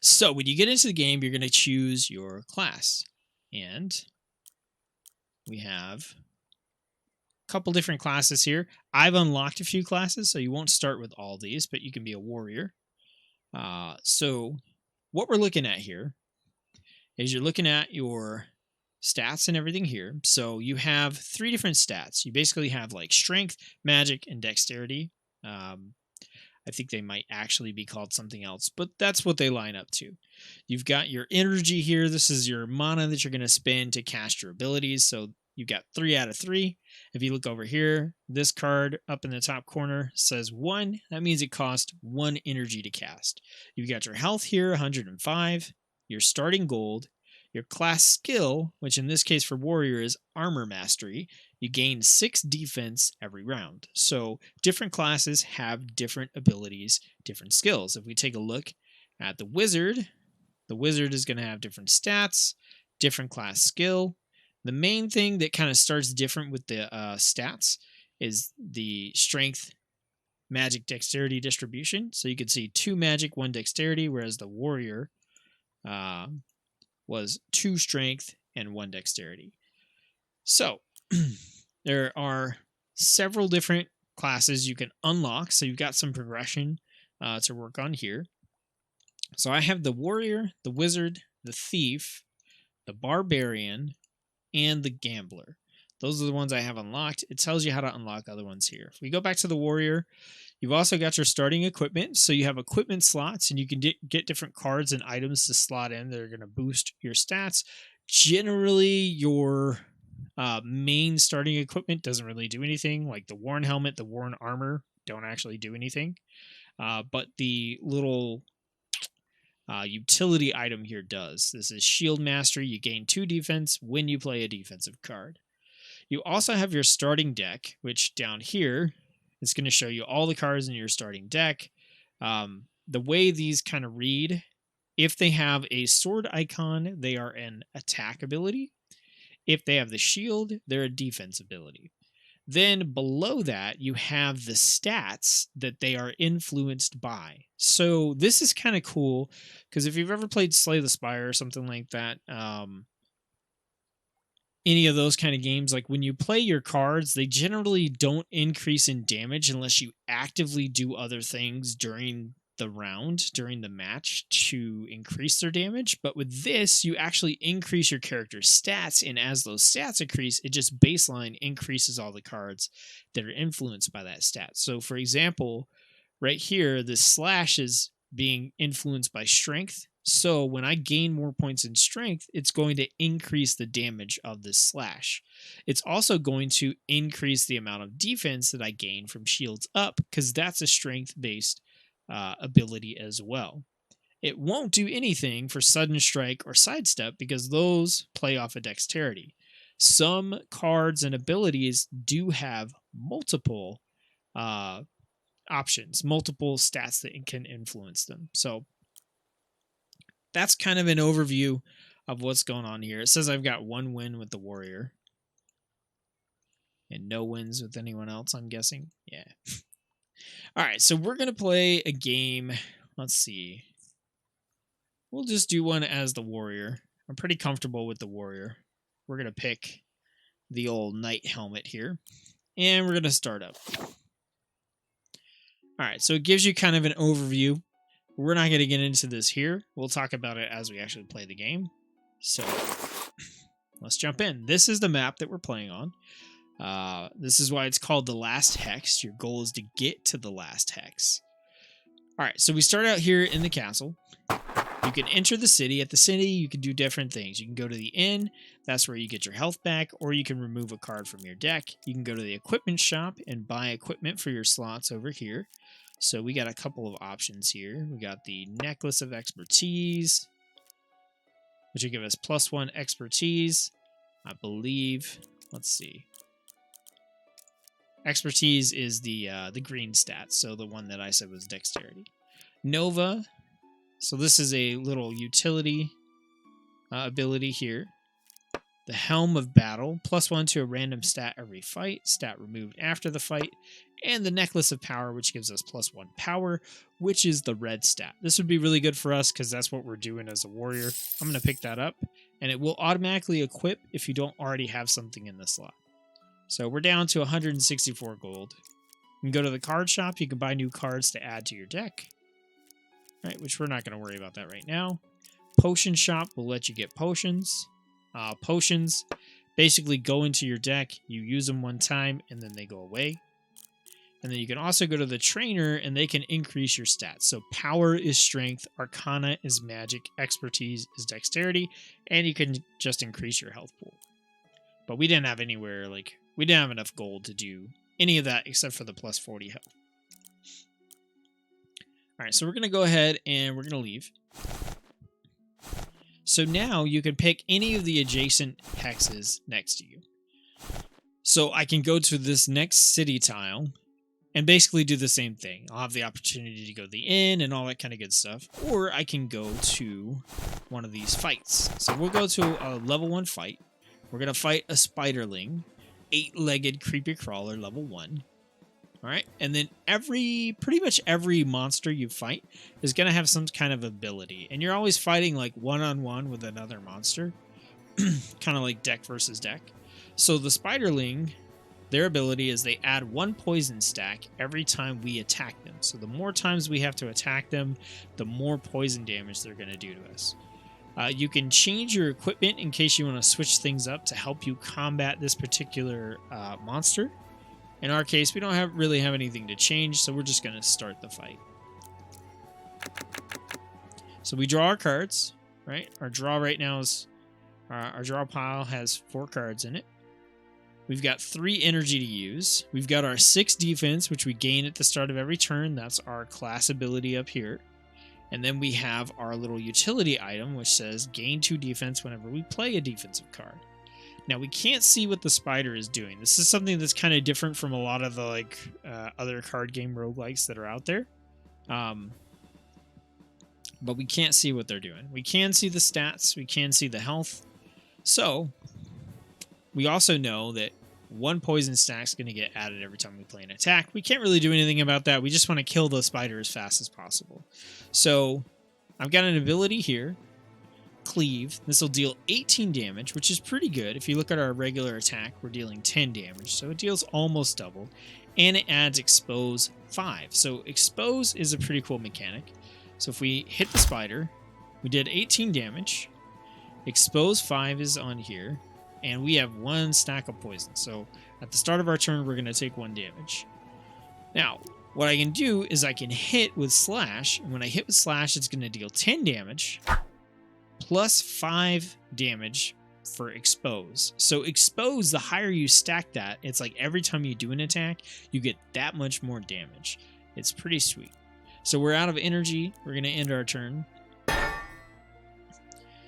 So when you get into the game, you're going to choose your class. And we have a couple different classes here. I've unlocked a few classes, so you won't start with all these, but you can be a warrior. So what we're looking at here is you're looking at your stats and everything here. So you have 3 different stats. You basically have like strength, magic, and dexterity. I think they might actually be called something else, but that's what they line up to. You've got your energy here. This is your mana that you're going to spend to cast your abilities. So you've got 3 out of 3. If you look over here, this card up in the top corner says 1. That means it costs 1 energy to cast. You've got your health here, 105, your starting gold, your class skill, which in this case for warrior is armor mastery. You gain 6 defense every round. So different classes have different abilities, different skills. If we take a look at the wizard is going to have different stats, different class skill. The main thing that kind of starts different with the stats is the strength, magic, dexterity distribution. So you can see 2 magic, 1 dexterity, whereas the warrior was 2 strength and 1 dexterity. So there are several different classes you can unlock. So you've got some progression to work on here. So I have the warrior, the wizard, the thief, the barbarian, and the gambler. Those are the ones I have unlocked. It tells you how to unlock other ones here. If we go back to the warrior, you've also got your starting equipment. So you have equipment slots, and you can get different cards and items to slot in that are going to boost your stats. Generally, your main starting equipment doesn't really do anything. Like the worn helmet, the worn armor don't actually do anything. But the little utility item here does. This is shield mastery. You gain 2 defense when you play a defensive card. You also have your starting deck, which down here is going to show you all the cards in your starting deck. The way these kind of read, if they have a sword icon, they are an attack ability. If they have the shield, they're a defense ability. Then below that, you have the stats that they are influenced by. So this is kind of cool, because if you've ever played Slay the Spire or something like that, any of those kind of games, like when you play your cards, they generally don't increase in damage unless you actively do other things during the round, during the match, to increase their damage. But with this, you actually increase your character's stats, and as those stats increase, it just baseline increases all the cards that are influenced by that stat. So for example, right here, the slash is being influenced by strength. So when I gain more points in strength, it's going to increase the damage of this slash. It's also going to increase the amount of defense that I gain from shields up, because that's a strength-based ability as well. It won't do anything for sudden strike or sidestep, because those play off of dexterity. Some cards and abilities do have multiple options, multiple stats that can influence them. So that's kind of an overview of what's going on here. It says I've got 1 win with the warrior and no wins with anyone else, I'm guessing. Yeah. All right, so we're going to play a game. Let's see. We'll just do one as the warrior. I'm pretty comfortable with the warrior. We're going to pick the old knight helmet here, and we're going to start up. All right, so it gives you kind of an overview. We're not going to get into this here. We'll talk about it as we actually play the game. So let's jump in. This is the map that we're playing on. This is why it's called the Last Hex. Your goal is to get to the Last Hex. All right, so we start out here in the castle. You can enter the city. At the city, you can do different things. You can go to the inn. That's where you get your health back, or you can remove a card from your deck. You can go to the equipment shop and buy equipment for your slots over here. So we got a couple of options here. We got the Necklace of Expertise, which will give us +1 expertise, I believe. Let's see. Expertise is the green stat, so the one that I said was dexterity. Nova. So this is a little utility ability here. the Helm of Battle, +1 to a random stat every fight, stat removed after the fight, and the Necklace of Power, which gives us +1 power, which is the red stat. This would be really good for us because that's what we're doing as a warrior. I'm going to pick that up, and it will automatically equip if you don't already have something in the slot. So we're down to 164 gold. You can go to the card shop. You can buy new cards to add to your deck, right? Which we're not going to worry about that right now. Potion shop will let you get potions. Potions basically go into your deck. You use them one time, and then they go away. And then you can also go to the trainer, and they can increase your stats. So power is strength, arcana is magic, expertise is dexterity, and you can just increase your health pool. But we didn't have anywhere, like, we didn't have enough gold to do any of that except for the +40 health. All right, so we're going to go ahead and we're going to leave. So now you can pick any of the adjacent hexes next to you. So I can go to this next city tile and basically do the same thing. I'll have the opportunity to go to the inn and all that kind of good stuff. Or I can go to one of these fights. So we'll go to a level 1 fight. We're going to fight a spiderling, 8-legged creepy crawler, level 1. All right, and then pretty much every monster you fight is going to have some kind of ability. And you're always fighting like one-on-one with another monster. Kind of like deck versus deck. So the spiderling, their ability is they add 1 poison stack every time we attack them. So the more times we have to attack them, the more poison damage they're going to do to us. You can change your equipment in case you want to switch things up to help you combat this particular monster. In our case, we don't really have anything to change, so we're just going to start the fight. So we draw our cards, right? Our draw right now is... our draw pile has 4 cards in it. We've got 3 energy to use. We've got our 6 defense, which we gain at the start of every turn. That's our class ability up here. And then we have our little utility item, which says gain 2 defense whenever we play a defensive card. Now, we can't see what the spider is doing. This is something that's kind of different from a lot of the other card game roguelikes that are out there. But we can't see what they're doing. We can see the stats. We can see the health. So, we also know that 1 poison stack is going to get added every time we play an attack. We can't really do anything about that. We just want to kill the spider as fast as possible. So, I've got an ability here. Cleave. This will deal 18 damage, which is pretty good. If you look at our regular attack, we're dealing 10 damage, so it deals almost double. And it adds Expose 5. So Expose is a pretty cool mechanic. So if we hit the spider, we did 18 damage. Expose 5 is on here, and we have 1 stack of poison. So at the start of our turn, we're going to take 1 damage. Now, what I can do is I can hit with Slash, and when I hit with Slash, it's going to deal 10 damage. Plus 5 damage for Expose. So Expose, the higher you stack that, it's like every time you do an attack, you get that much more damage. It's pretty sweet. So we're out of energy. We're going to end our turn.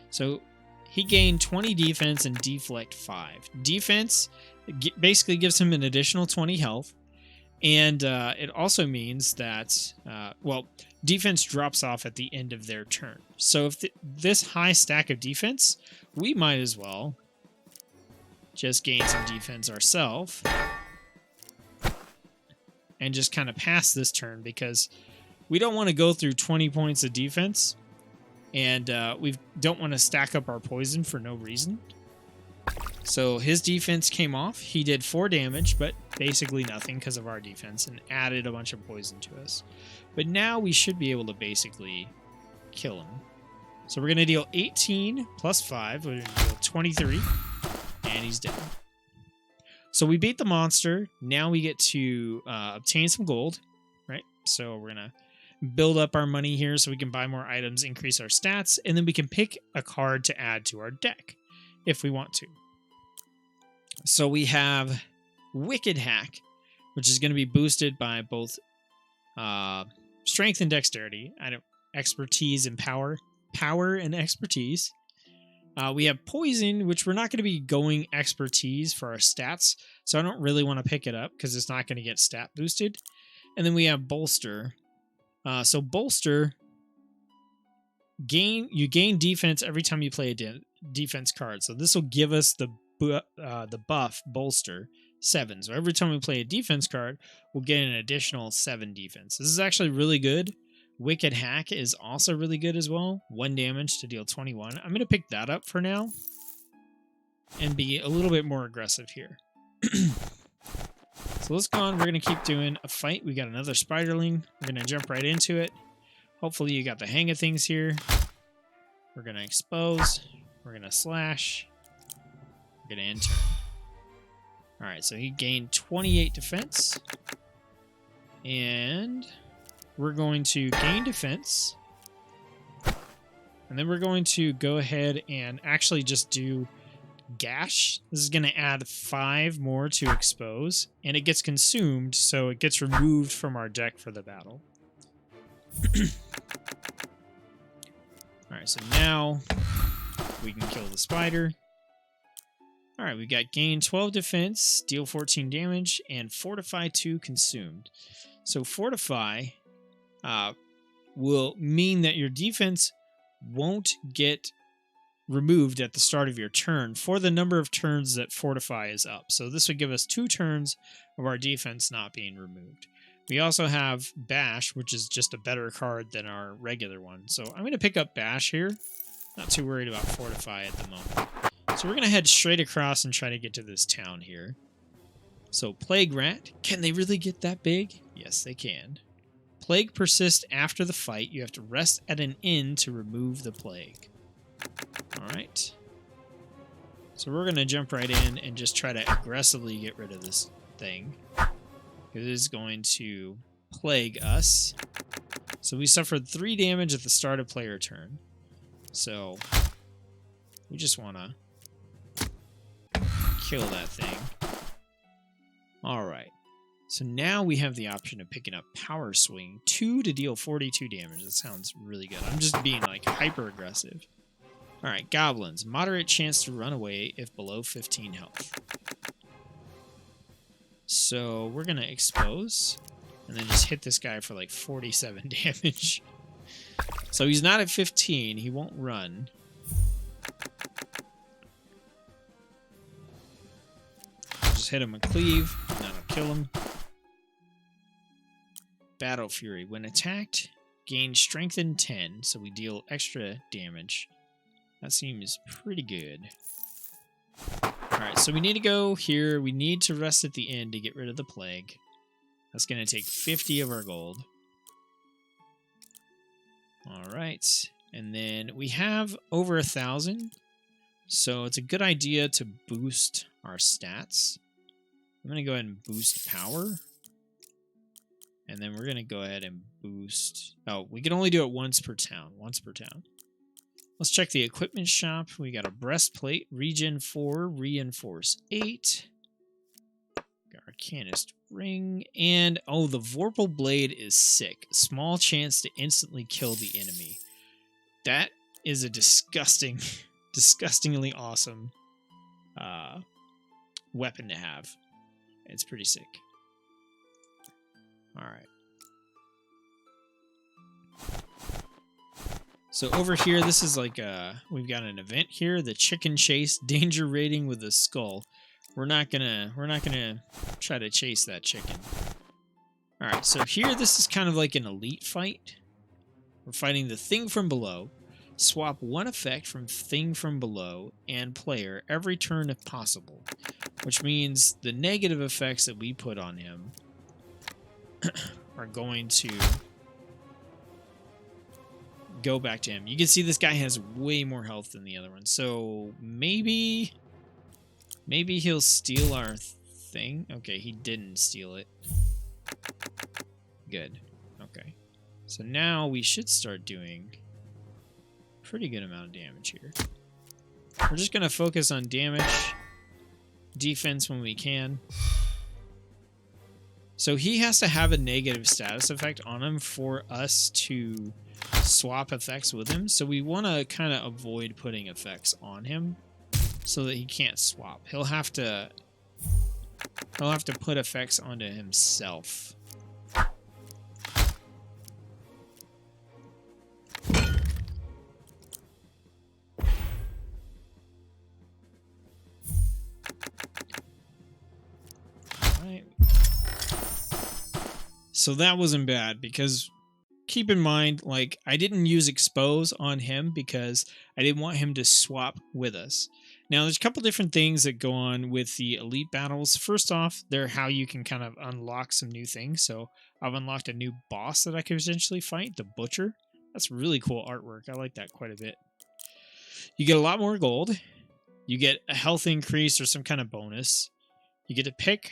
So he gained 20 defense and deflect 5. Defense basically gives him an additional 20 health. And it also means that, defense drops off at the end of their turn. So if this high stack of defense, we might as well just gain some defense ourselves and just kind of pass this turn because we don't want to go through 20 points of defense and we don't want to stack up our poison for no reason. So his defense came off. He did 4 damage, but basically nothing because of our defense and added a bunch of poison to us. But now we should be able to basically kill him. So we're going to deal 18 plus 5. We're going to deal 23. And he's dead. So we beat the monster. Now we get to obtain some gold, right? So we're going to build up our money here so we can buy more items, increase our stats, and then we can pick a card to add to our deck if we want to. So we have Wicked Hack, which is going to be boosted by both strength and dexterity. Expertise and power. Power and expertise. We have Poison, which we're not going to be going expertise for our stats, so I don't really want to pick it up because it's not going to get stat boosted. And then we have Bolster. So Bolster you gain defense every time you play a defense card. So this will give us the buff bolster 7. So every time we play a defense card, we'll get an additional 7 defense. This is actually really good. Wicked Hack is also really good as well. 1 damage to deal 21. I'm going to pick that up for now and be a little bit more aggressive here. So let's go on. We're going to keep doing a fight. We got another spiderling. We're going to jump right into it. Hopefully you got the hang of things here. We're going to expose. We're going to slash. We're going to enter. Alright, so he gained 28 defense. And we're going to gain defense. And then we're going to go ahead and actually just do gash. This is going to add 5 more to expose. And it gets consumed, so it gets removed from our deck for the battle. Alright, so now we can kill the spider. Alright, we got gain 12 defense, deal 14 damage, and fortify 2 consumed. So fortify will mean that your defense won't get removed at the start of your turn for the number of turns that fortify is up. So this would give us 2 turns of our defense not being removed. We also have Bash, which is just a better card than our regular one. So I'm going to pick up Bash here. Not too worried about Fortify at the moment. So we're going to head straight across and try to get to this town here. So Plague Rat. Can they really get that big? Yes, they can. Plague persists after the fight. You have to rest at an inn to remove the plague. Alright. So we're going to jump right in and just try to aggressively get rid of this thing. It is going to plague us. So we suffered 3 damage at the start of player turn. So we just want to kill that thing. Alright. So now we have the option of picking up Power Swing 2 to deal 42 damage. That sounds really good. I'm just being like hyper aggressive. Alright, Goblins. Moderate chance to run away if below 15 health. So we're going to expose and then just hit this guy for like 47 damage. So he's not at 15. He won't run. Just hit him with Cleave. That'll kill him. Battle Fury. When attacked, gain Strengthen 10. So we deal extra damage. That seems pretty good. Alright, so we need to go here. We need to rest at the inn to get rid of the plague. That's going to take 50 of our gold. Alright, and then we have over 1,000. So it's a good idea to boost our stats. I'm going to go ahead and boost power. And then we're going to go ahead and boost... Oh, we can only do it once per town. Once per town. Let's check the equipment shop. We got a breastplate, regen 4, reinforce 8. Got our Arcanist ring, and oh, the Vorpal blade is sick. Small chance to instantly kill the enemy. That is a disgustingly awesome weapon to have. It's pretty sick. All right. So over here, this is like we've got an event here, the chicken chase, danger rating with a skull. We're not gonna try to chase that chicken. All right, so here this is kind of like an elite fight. We're fighting the thing from below. Swap one effect from thing from below and player every turn if possible, which means the negative effects that we put on him are going to go back to him. You can see this guy has way more health than the other one. So maybe he'll steal our thing. Okay, he didn't steal it. Good. Okay. So now we should start doing a pretty good amount of damage here. We're just going to focus on damage, defense when we can. So he has to have a negative status effect on him for us to swap effects with him. So we want to kind of avoid putting effects on him so that he can't swap. He'll have to put effects onto himself. Alright. So that wasn't bad, because keep in mind, like, I didn't use expose on him because I didn't want him to swap with us. Now, there's a couple different things that go on with the elite battles. First off, they're how you can kind of unlock some new things. So I've unlocked a new boss that I could potentially fight, the Butcher. That's really cool artwork. I like that quite a bit. You get a lot more gold. You get a health increase or some kind of bonus. You get to pick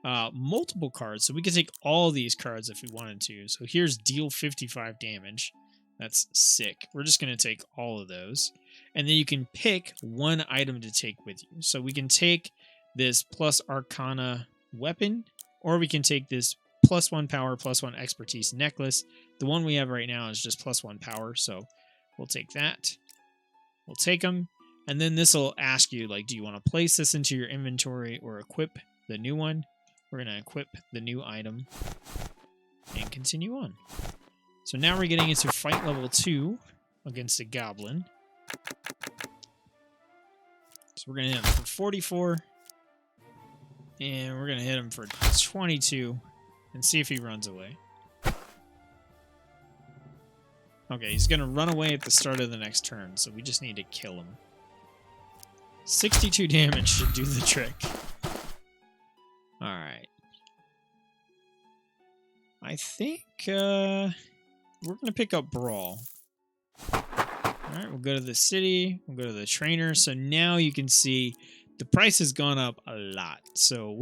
multiple cards. So we can take all these cards if we wanted to. So here's deal 55 damage. That's sick. We're just going to take all of those. And then you can pick one item to take with you. So we can take this plus Arcana weapon, or we can take this +1 power, +1 expertise necklace. The one we have right now is just +1 power, so we'll take that. We'll take them. And then this will ask you, like, do you want to place this into your inventory or equip the new one? We're going to equip the new item and continue on. So now we're getting into fight level 2 against a goblin. So we're going to hit him for 44. And we're going to hit him for 22 and see if he runs away. Okay, he's going to run away at the start of the next turn, so we just need to kill him. 62 damage should do the trick. Alright. I think we're going to pick up Brawl. Alright, we'll go to the city. We'll go to the trainer. So now you can see the price has gone up a lot. So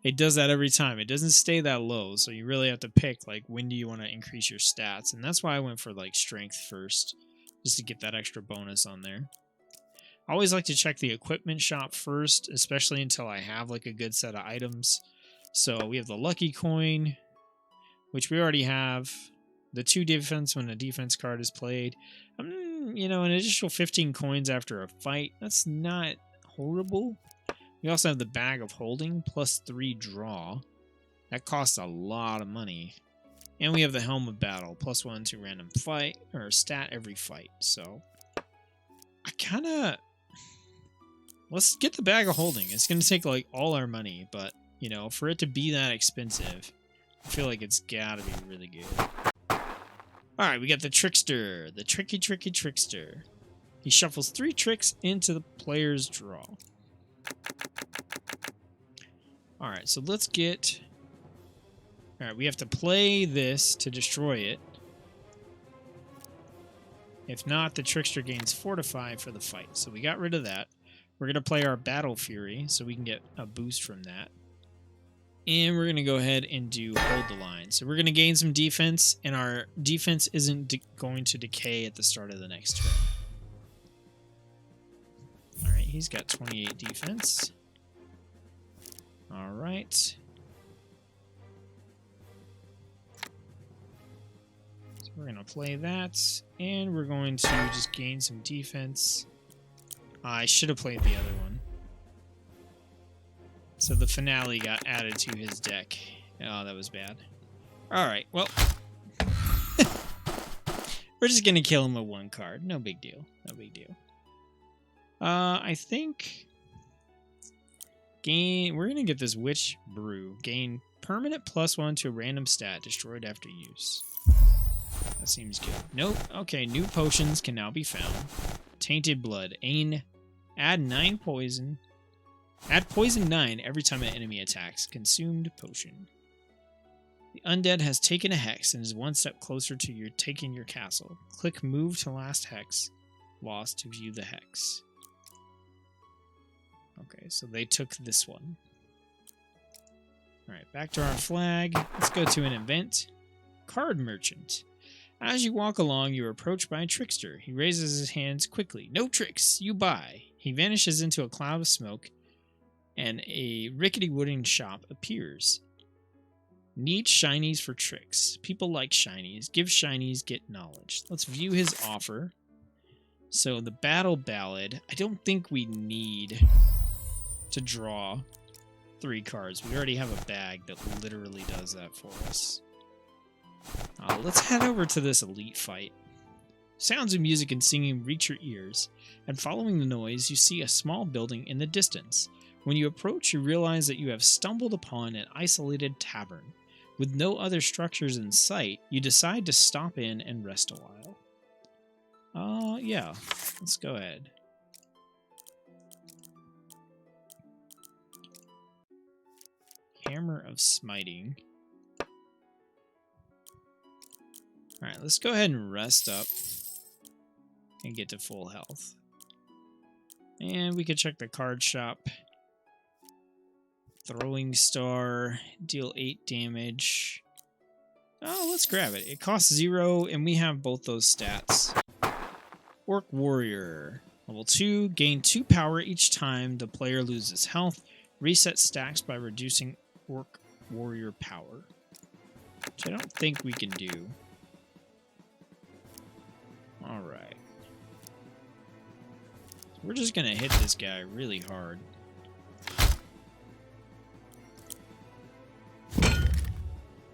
it does that every time. It doesn't stay that low. So you really have to pick, like, when do you want to increase your stats. And that's why I went for, like, strength first, just to get that extra bonus on there. I always like to check the equipment shop first, especially until I have, like, a good set of items. So we have the lucky coin, which we already have. The 2 defense when a defense card is played. You know, an additional 15 coins after a fight. That's not horrible. We also have the bag of holding, +3 draw. That costs a lot of money. And we have the helm of battle, +1 to random fight, or stat every fight. So, I kind of... Let's get the bag of holding. It's going to take, like, all our money, but, you know, for it to be that expensive, I feel like it's got to be really good. Alright, we got the Trickster. The tricky Trickster. He shuffles 3 tricks into the player's draw. Alright, so let's get... Alright, we have to play this to destroy it. If not, the Trickster gains Fortify for the fight. So we got rid of that. We're going to play our Battle Fury, so we can get a boost from that. And we're going to go ahead and do Hold the Line. So we're going to gain some defense, and our defense isn't going to decay at the start of the next turn. Alright, he's got 28 defense. Alright. So we're going to play that, and we're going to just gain some defense. I should have played the other one. So the finale got added to his deck. Oh, that was bad. Alright, well. We're just going to kill him with 1 card. No big deal. No big deal. I think... We're going to get this Witch Brew. Gain permanent +1 to a random stat destroyed after use. That seems good. Nope. Okay, new potions can now be found. Tainted Blood. Add 9 poison. Add poison 9 every time an enemy attacks. Consumed potion. The undead has taken a hex and is 1 step closer to taking your castle. Click move to Last Hex. Lost to view the hex. Okay, so they took this one. Alright, back to our flag. Let's go to an event. Card Merchant. As you walk along, you are approached by a trickster. He raises his hands quickly. No tricks, you buy. He vanishes into a cloud of smoke, and a rickety wooden shop appears. Need shinies for tricks. People like shinies. Give shinies, get knowledge. Let's view his offer. So the Battle Ballad, I don't think we need to draw 3 cards. We already have a bag that literally does that for us. Let's head over to this elite fight. Sounds of music and singing reach your ears, and following the noise, you see a small building in the distance. When you approach, you realize that you have stumbled upon an isolated tavern. With no other structures in sight, you decide to stop in and rest a while. Yeah, let's go ahead. Hammer of Smiting. Alright, let's go ahead and rest up and get to full health. And we can check the card shop. Throwing Star, deal 8 damage. Oh, let's grab it. It costs 0, and we have both those stats. Orc Warrior. Level 2, gain 2 power each time the player loses health. Reset stacks by reducing Orc Warrior power. Which I don't think we can do. Alright. We're just gonna hit this guy really hard.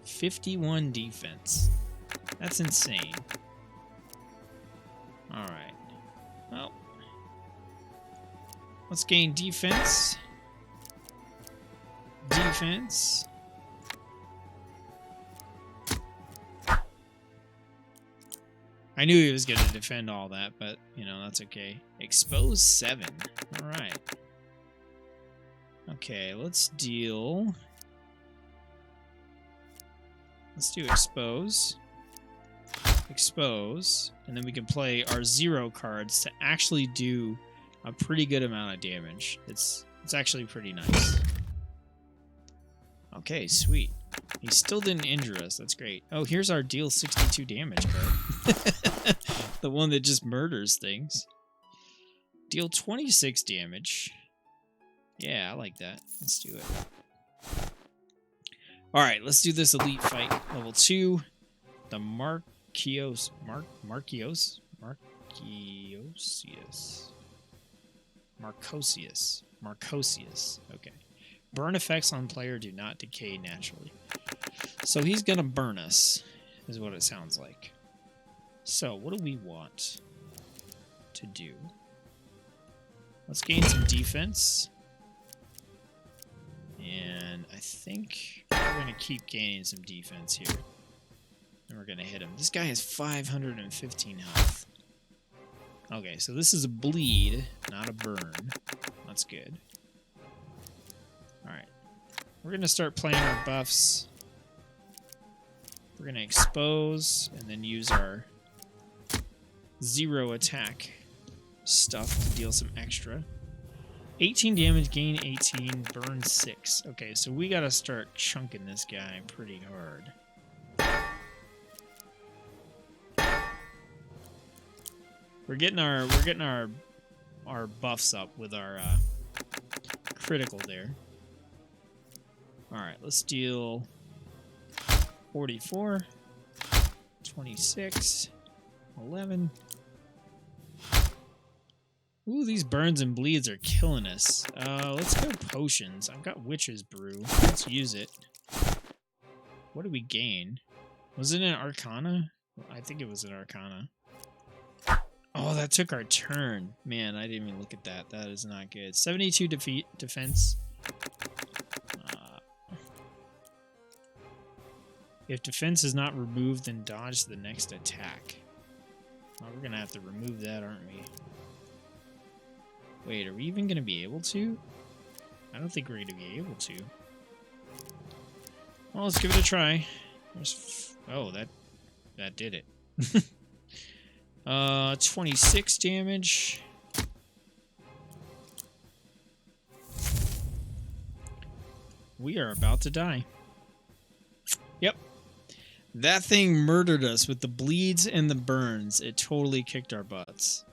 51 defense. That's insane. Alright. Well. Let's gain defense. Defense. I knew he was going to defend all that, but, you know, that's okay. Expose 7. Alright. Okay, let's deal... Let's do expose. Expose. And then we can play our 0 cards to actually do a pretty good amount of damage. It's actually pretty nice. Okay, sweet. He still didn't injure us. That's great. Oh, here's our deal 62 damage card. The one that just murders things. Deal 26 damage. Yeah, I like that. Let's do it. Alright, let's do this elite fight. Level 2. The Marchios. Marcosius. Okay. Burn effects on player do not decay naturally. So he's gonna burn us, is what it sounds like. So, what do we want to do? Let's gain some defense. And I think we're going to keep gaining some defense here. And we're going to hit him. This guy has 515 health. Okay, so this is a bleed, not a burn. That's good. Alright. We're going to start playing our buffs. We're going to expose and then use our 0 attack stuff to deal some extra. 18 damage, gain 18, burn 6. Okay, so we gotta start chunking this guy pretty hard. We're getting our buffs up with our critical there. Alright, let's deal 44, 26, 11. Ooh, these burns and bleeds are killing us. Let's go potions. I've got Witch's Brew. Let's use it. What did we gain? Was it an Arcana? I think it was an Arcana. Oh, that took our turn. Man, I didn't even look at that. That is not good. 72 defense. If defense is not removed, then dodge the next attack. Oh, we're going to have to remove that, aren't we? Wait, are we even going to be able to? I don't think we're going to be able to. Well, let's give it a try. Oh, that did it. 26 damage. We are about to die. Yep. That thing murdered us with the bleeds and the burns. It totally kicked our butts.